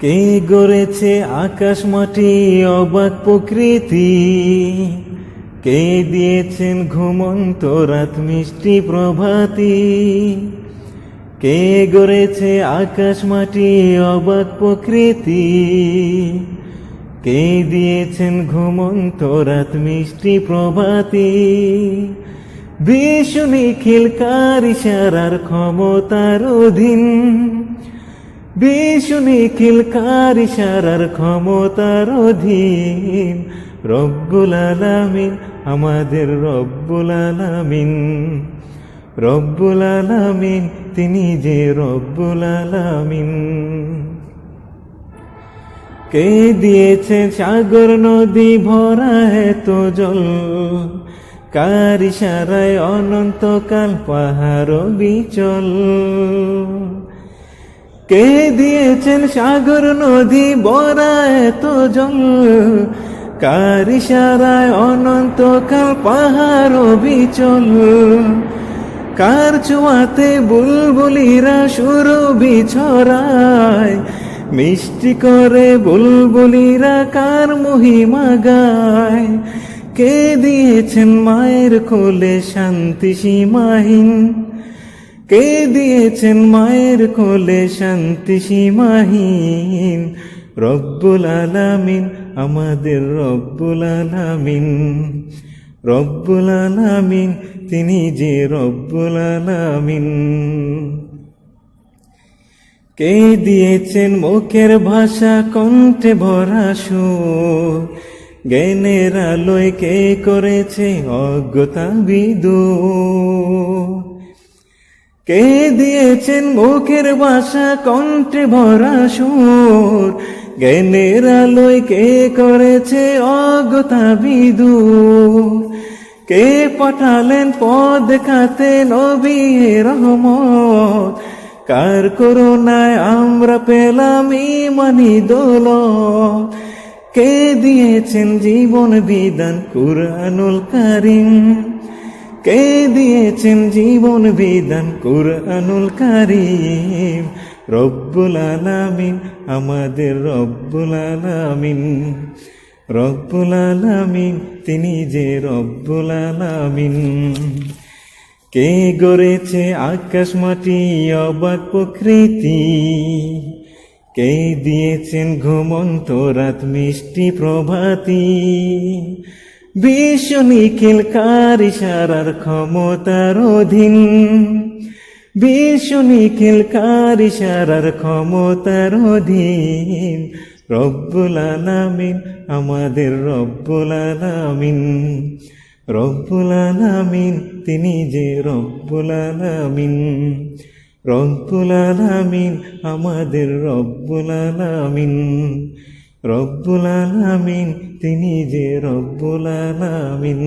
কে গড়েছে আকাশ মাটি অবাক প্রকৃতি, কে দিয়েছেন ঘুমন্ত রাত মিষ্টি প্রভাতি। কে গড়েছে আকাশ মাটি অবাক প্রকৃতি, কে দিয়েছেন ঘুমন্ত রাত মিষ্টি প্রভাতি। বিশ্ব নিখিল কার ইশারার ক্ষমতার অধীন, বিশ্ব নিখিল কার ইশারার ক্ষমতার অধীন। রব্বুল আলামিন আমাদের রব্বুল আলামিন, রব্বুল আলামিন তিনি যে রব্বুল আলামিন। কে দিয়েছেন সাগর নদী ভরা এত জল, কার ইশারায় অনন্তকাল পাহাড় বিচল। কে দিয়েছেন সাগর নদী ভরা এত জল, কার ইশারায় অনন্তকাল পাহাড় বিচল। কার ছোঁয়াতে বুলবুলিরা সুরভি ছড়ায়, মিষ্টি করে বুলবুলিরা কার মহিমা গায়। কে দিয়েছেন মায়ের কোলে শান্তি সীমাহীন, কে দিয়েছেন মায়ের কোলে শান্তি সীমাহীন। রব্বুল আলামিন আমাদের রব্বুল আলামিন, রব্বুল আলামিন তিনি যে রব্বুল আলামিন। কে দিয়েছেন মুখের ভাষা কণ্ঠে ভরা সুর, জ্ঞানের আলোয় কে করেছে অজ্ঞতা বিদূর। কে দিয়েছেন মুখের ভাষা কণ্ঠে ভরা সুর, জ্ঞানের আলোয় কে করেছে অজ্ঞতা বিদূর। কে পাঠালেন পথ দেখাতে নবী রহমত, কার করুণায় আমরা পেলাম ঈমানি দৌলত। কে দিয়েছেন জীবন বিধান কুরআনুল কারীম, কে দিয়েছেন জীবন বিধান কুরআনুল কারীম। রব্বুল আলামিন আমাদের রব্বুল আলামিন, রব্বুল আলামিন তিনি যে রব্বুল আলামিন। কে গড়েছে আকাশ মাটি অবাক প্রকৃতি, কে দিয়েছেন ঘুমন্ত রাত মিষ্টি প্রভাতি। বিশ্ব নিখিল কার ইশারার ক্ষমতার অধীন, বিশ্ব নিখিল কার ইশারার ক্ষমতার অধীন। রব্বুল আলামিন আমাদের রব্বুল আলামিন, রব্বুল আলামিন তিনি যে রব্বুল আলামিন, রব্বুল আলামিন আমাদের রব্বুল আলামিন, রব্বুল আলামিন তিনি যে রব্বুল আলামিন।